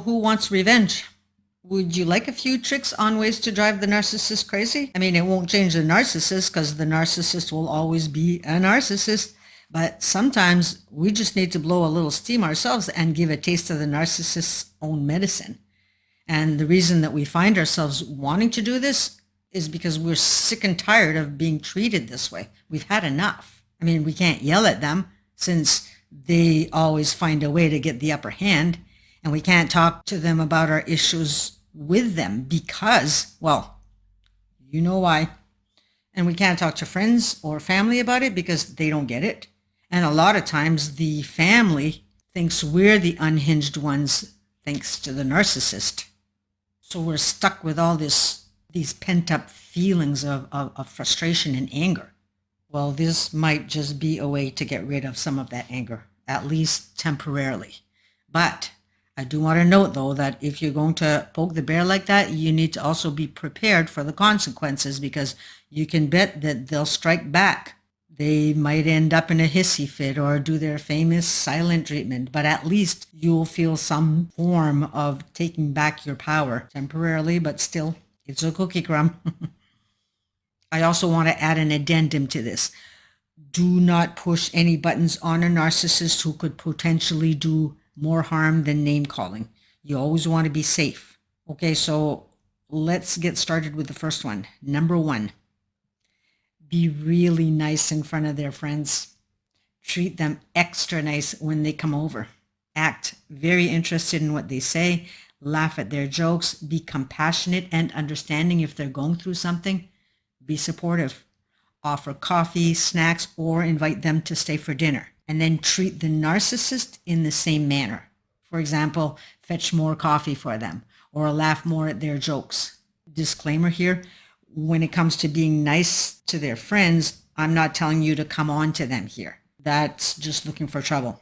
who wants revenge? Would you like a few tricks on ways to drive the narcissist crazy? I mean, it won't change the narcissist because the narcissist will always be a narcissist. But sometimes we just need to blow a little steam ourselves and give a taste of the narcissist's own medicine. And the reason that we find ourselves wanting to do this is because we're sick and tired of being treated this way. We've had enough. I mean, we can't yell at them since they always find a way to get the upper hand. And we can't talk to them about our issues with them because, well, you know why. And we can't talk to friends or family about it because they don't get it. And a lot of times the family thinks we're the unhinged ones thanks to the narcissist. So we're stuck with all these pent up feelings of frustration and anger. Well, this might just be a way to get rid of some of that anger, at least temporarily. But I do want to note, though, that if you're going to poke the bear like that, you need to also be prepared for the consequences because you can bet that they'll strike back. They might end up in a hissy fit or do their famous silent treatment, but at least you'll feel some form of taking back your power temporarily, but still, it's a cookie crumb. I also want to add an addendum to this. Do not push any buttons on a narcissist who could potentially do more harm than name calling. You always want to be safe. Okay, so let's get started with the first one. Number 1, be really nice in front of their friends. Treat them extra nice when they come over. Act very interested in what they say. Laugh at their jokes. Be compassionate and understanding if they're going through something. Be supportive. Offer coffee, snacks, or invite them to stay for dinner. And then treat the narcissist in the same manner. For example, fetch more coffee for them or laugh more at their jokes. Disclaimer here, when it comes to being nice to their friends, I'm not telling you to come on to them here. That's just looking for trouble.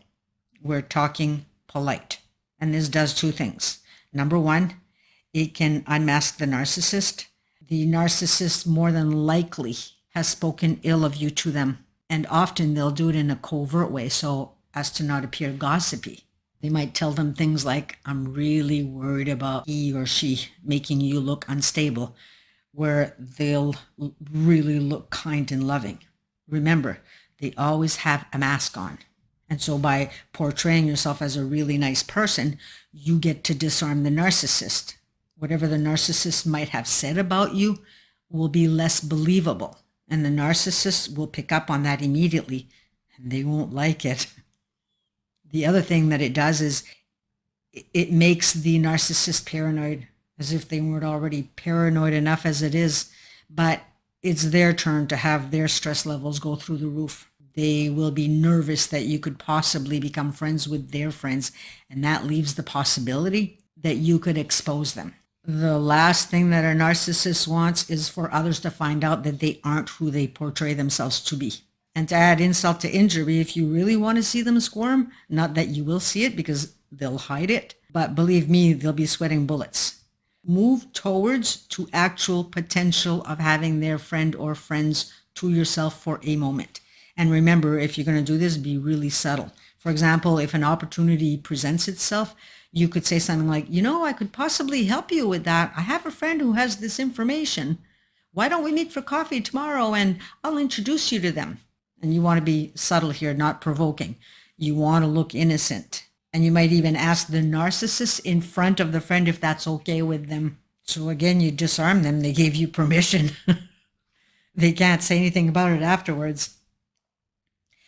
We're talking polite. And this does 2 things. Number 1, it can unmask the narcissist. The narcissist more than likely has spoken ill of you to them. And often they'll do it in a covert way so as to not appear gossipy. They might tell them things like, I'm really worried about he or she making you look unstable, where they'll really look kind and loving. Remember, they always have a mask on. And so by portraying yourself as a really nice person, you get to disarm the narcissist. Whatever the narcissist might have said about you will be less believable. And the narcissist will pick up on that immediately, and they won't like it. The other thing that it does is it makes the narcissist paranoid, as if they weren't already paranoid enough as it is. But it's their turn to have their stress levels go through the roof. They will be nervous that you could possibly become friends with their friends, and that leaves the possibility that you could expose them. The last thing that a narcissist wants is for others to find out that they aren't who they portray themselves to be. And to add insult to injury, if you really want to see them squirm, not that you will see it because they'll hide it, but believe me, they'll be sweating bullets. Move towards to actual potential of having their friend or friends to yourself for a moment. And remember, if you're going to do this, be really subtle. For example, if an opportunity presents itself, you could say something like, I could possibly help you with that. I have a friend who has this information. Why don't we meet for coffee tomorrow and I'll introduce you to them? And you want to be subtle here, not provoking. You want to look innocent. And you might even ask the narcissist in front of the friend if that's okay with them. So again, you disarm them. They gave you permission. They can't say anything about it afterwards.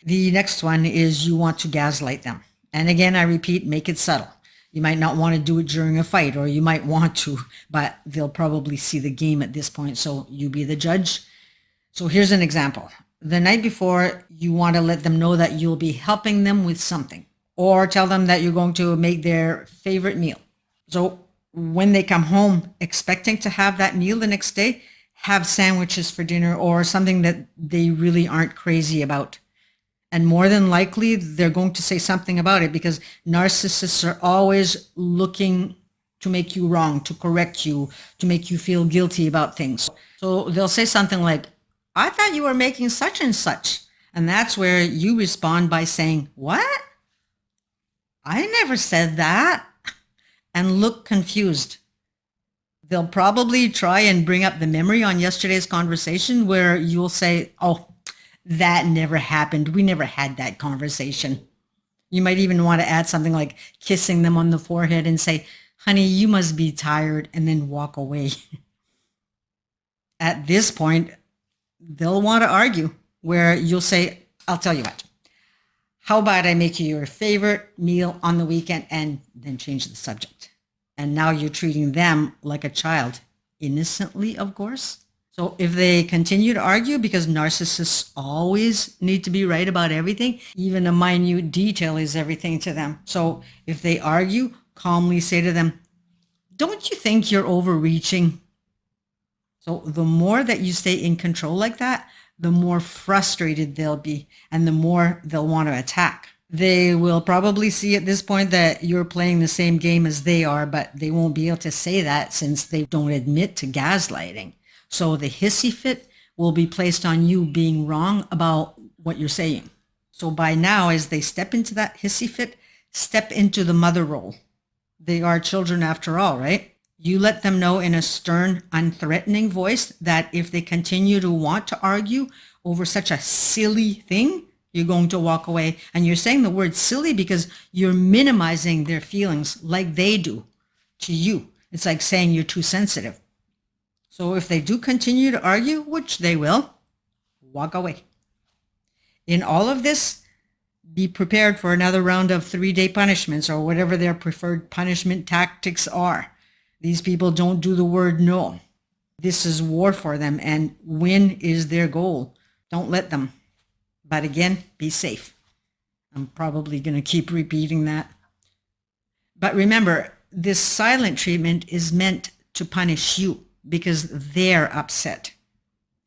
The next one is you want to gaslight them. And again, I repeat, make it subtle. You might not want to do it during a fight, or you might want to, but they'll probably see the game at this point, so you be the judge. So here's an example. The night before, you want to let them know that you'll be helping them with something, or tell them that you're going to make their favorite meal. So when they come home expecting to have that meal the next day, have sandwiches for dinner or something that they really aren't crazy about. And more than likely, they're going to say something about it because narcissists are always looking to make you wrong, to correct you, to make you feel guilty about things. So they'll say something like, I thought you were making such and such. And that's where you respond by saying, what? I never said that. and look confused. They'll probably try and bring up the memory on yesterday's conversation where you'll say, oh, that never happened. We never had that conversation. You might even want to add something like kissing them on the forehead and say, honey, you must be tired, and then walk away. At this point, they'll want to argue where you'll say, I'll tell you what, how about I make you your favorite meal on the weekend and then change the subject. And now you're treating them like a child, innocently, of course. So if they continue to argue, because narcissists always need to be right about everything, even a minute detail is everything to them. So if they argue, calmly say to them, don't you think you're overreaching? So the more that you stay in control like that, the more frustrated they'll be and the more they'll want to attack. They will probably see at this point that you're playing the same game as they are, but they won't be able to say that since they don't admit to gaslighting. So the hissy fit will be placed on you being wrong about what you're saying. So by now, as they step into that hissy fit, step into the mother role. They are children after all, right? You let them know in a stern, unthreatening voice that if they continue to want to argue over such a silly thing, you're going to walk away. And you're saying the word silly because you're minimizing their feelings like they do to you. It's like saying you're too sensitive. So if they do continue to argue, which they will, walk away. In all of this, be prepared for another round of 3-day punishments or whatever their preferred punishment tactics are. These people don't do the word no. This is war for them, and win is their goal. Don't let them. But again, be safe. I'm probably going to keep repeating that. But remember, this silent treatment is meant to punish you because they're upset.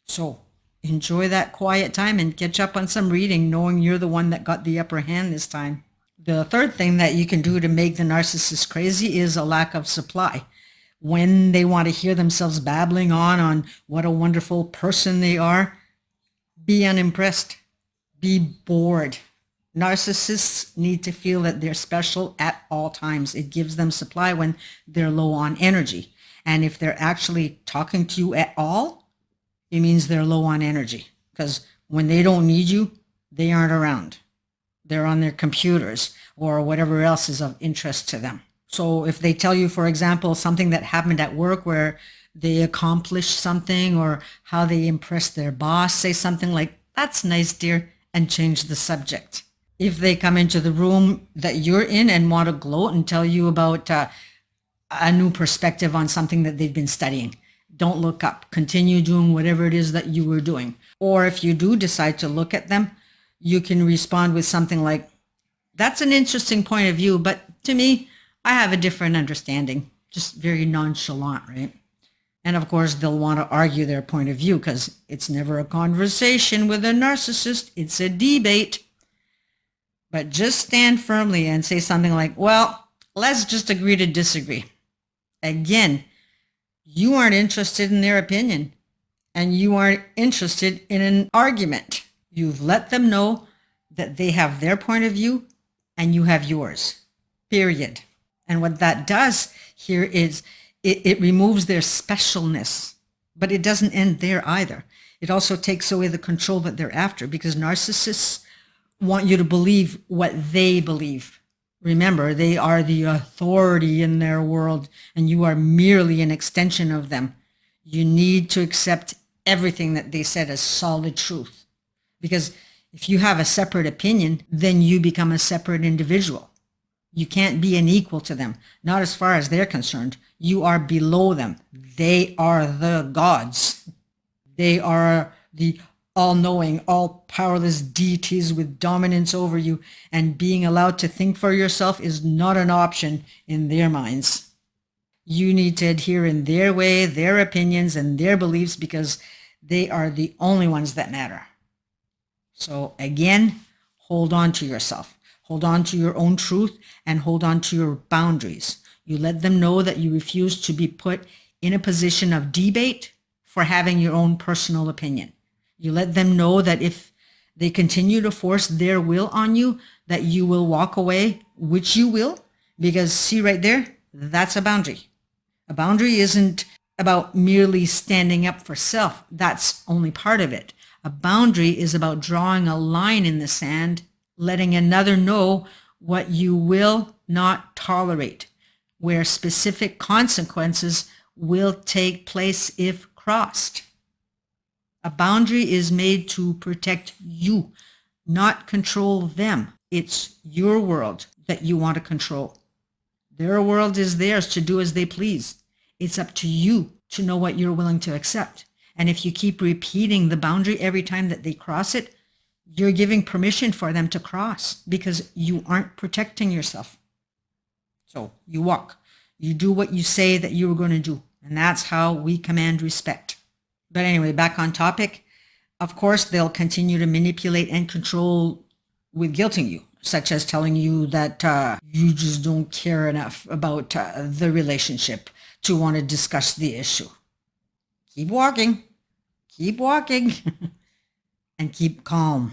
So enjoy that quiet time and catch up on some reading, knowing you're the one that got the upper hand this time. The third thing that you can do to make the narcissist crazy is a lack of supply. When they want to hear themselves babbling on what a wonderful person they are, be unimpressed. Be bored. Narcissists need to feel that they're special at all times. It gives them supply when they're low on energy. And if they're actually talking to you at all, it means they're low on energy. Because when they don't need you, they aren't around. They're on their computers or whatever else is of interest to them. So if they tell you, for example, something that happened at work where they accomplished something or how they impressed their boss, say something like, that's nice, dear, and change the subject. If they come into the room that you're in and want to gloat and tell you about a new perspective on something that they've been studying, don't look up. Continue doing whatever it is that you were doing. Or if you do decide to look at them, you can respond with something like, that's an interesting point of view, but to me, I have a different understanding. Just very nonchalant, right? And of course, they'll want to argue their point of view because it's never a conversation with a narcissist. It's a debate. But just stand firmly and say something like, well, let's just agree to disagree. Again, you aren't interested in their opinion and you aren't interested in an argument. You've let them know that they have their point of view and you have yours, period. And what that does here is it removes their specialness, but it doesn't end there either. It also takes away the control that they're after because narcissists want you to believe what they believe. Remember, they are the authority in their world and you are merely an extension of them. You need to accept everything that they said as solid truth. Because if you have a separate opinion, then you become a separate individual. You can't be an equal to them, not as far as they're concerned. You are below them. They are the gods. They are the all-knowing, all-powerless deities with dominance over you, and being allowed to think for yourself is not an option in their minds. You need to adhere in their way, their opinions, and their beliefs because they are the only ones that matter. So again, hold on to yourself. Hold on to your own truth and hold on to your boundaries. You let them know that you refuse to be put in a position of debate for having your own personal opinion. You let them know that if they continue to force their will on you, that you will walk away, which you will, because see right there, That's a boundary. A boundary isn't about merely standing up for self. That's only part of it. A boundary is about drawing a line in the sand, letting another know what you will not tolerate, where specific consequences will take place if crossed. A boundary is made to protect you, not control them. It's your world that you want to control. Their world is theirs to do as they please. It's up to you to know what you're willing to accept. And if you keep repeating the boundary every time that they cross it, you're giving permission for them to cross because you aren't protecting yourself. So you walk. You do what you say that you were going to do. And that's how we command respect. But anyway, back on topic. Of course, they'll continue to manipulate and control with guilting you, such as telling you that you just don't care enough about the relationship to want to discuss the issue. Keep walking, and keep calm.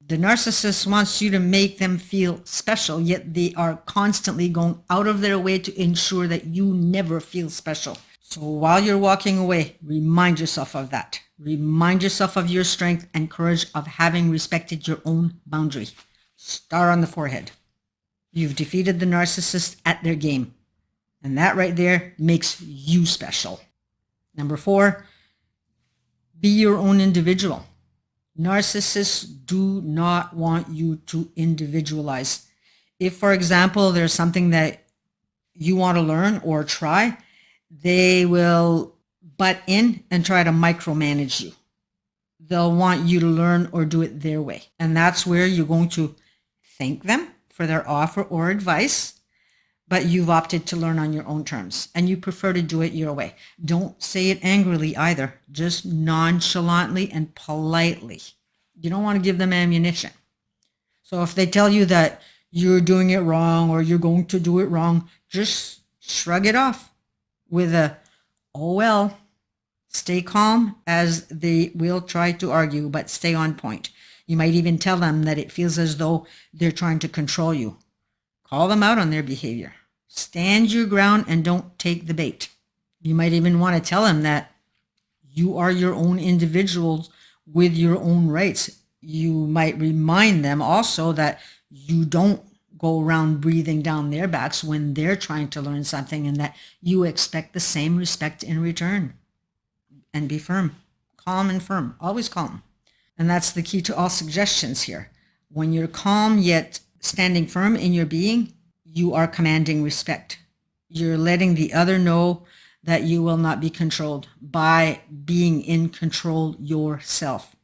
The narcissist wants you to make them feel special, yet they are constantly going out of their way to ensure that you never feel special. So while you're walking away, remind yourself of that. Remind yourself of your strength and courage of having respected your own boundary. Star on the forehead. You've defeated the narcissist at their game. And that right there makes you special. Number 4, be your own individual. Narcissists do not want you to individualize. If, for example, there's something that you want to learn or try, they will butt in and try to micromanage you. They'll want you to learn or do it their way. And that's where you're going to thank them for their offer or advice, but you've opted to learn on your own terms and you prefer to do it your way. Don't say it angrily either, just nonchalantly and politely. You don't want to give them ammunition. So if they tell you that you're doing it wrong or you're going to do it wrong, just shrug it off with a, oh well. Stay calm as they will try to argue, but stay on point. You might even tell them that it feels as though they're trying to control you. Call them out on their behavior. Stand your ground and don't take the bait. You might even want to tell them that you are your own individuals with your own rights. You might remind them also that you don't go around breathing down their backs when they're trying to learn something and that you expect the same respect in return. And be firm, calm and firm, always calm. And that's the key to all suggestions here. When you're calm yet standing firm in your being, you are commanding respect. You're letting the other know that you will not be controlled by being in control yourself.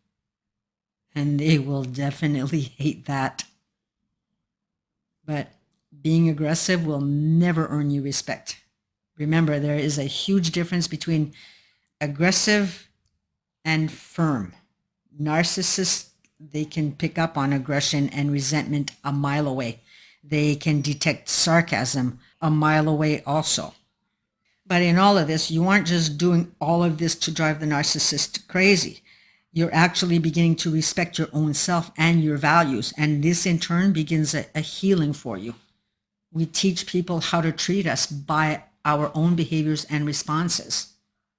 And they will definitely hate that. But being aggressive will never earn you respect. Remember, there is a huge difference between aggressive and firm. Narcissists, they can pick up on aggression and resentment a mile away. They can detect sarcasm a mile away also. But in all of this, you aren't just doing all of this to drive the narcissist crazy. You're actually beginning to respect your own self and your values. And this in turn begins a healing for you. We teach people how to treat us by our own behaviors and responses.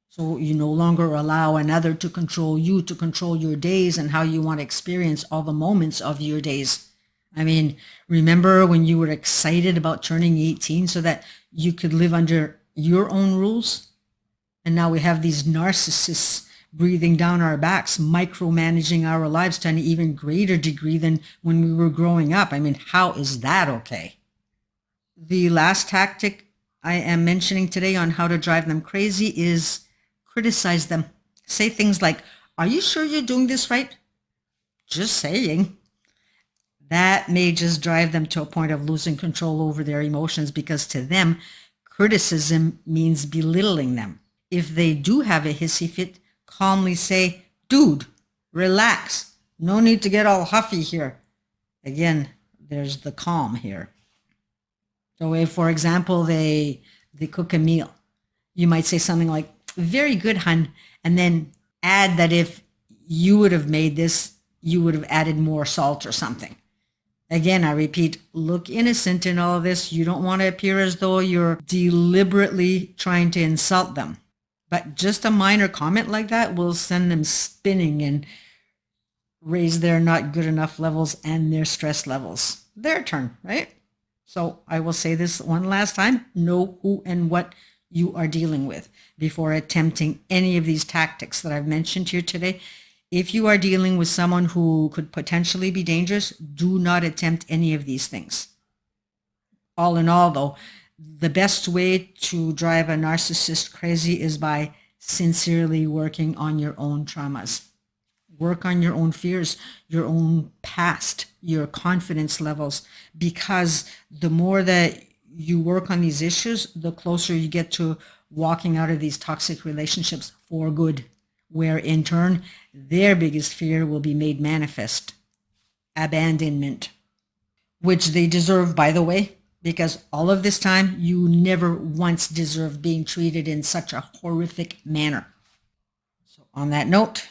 So you no longer allow another to control you, to control your days and how you want to experience all the moments of your days. I mean, remember when you were excited about turning 18 so that you could live under your own rules? And now we have these narcissists breathing down our backs, micromanaging our lives to an even greater degree than when we were growing up. I mean, how is that okay? The last tactic I am mentioning today on how to drive them crazy is criticize them. Say things like, are you sure you're doing this right? Just saying. That may just drive them to a point of losing control over their emotions because to them, criticism means belittling them. If they do have a hissy fit, calmly say, dude, relax. No need to get all huffy here. Again, there's the calm here. So if, for example, they cook a meal, you might say something like, very good, hun, and then add that if you would have made this, you would have added more salt or something. Again, I repeat, look innocent in all of this. You don't want to appear as though you're deliberately trying to insult them. But just a minor comment like that will send them spinning and raise their not good enough levels and their stress levels. Their turn, right? So I will say this one last time. Know who and what you are dealing with before attempting any of these tactics that I've mentioned here today. If you are dealing with someone who could potentially be dangerous, do not attempt any of these things. All in all, though, the best way to drive a narcissist crazy is by sincerely working on your own traumas. Work on your own fears, your own past, your confidence levels, because the more that you work on these issues, the closer you get to walking out of these toxic relationships for good, where in turn, their biggest fear will be made manifest. Abandonment, which they deserve, by the way, because all of this time, you never once deserved being treated in such a horrific manner. So on that note,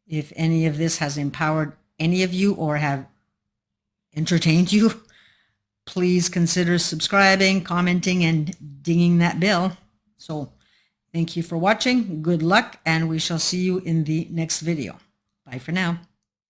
if any of this has empowered any of you or have entertained you, please consider subscribing, commenting, and dinging that bell. So thank you for watching. Good luck, and we shall see you in the next video. Bye for now.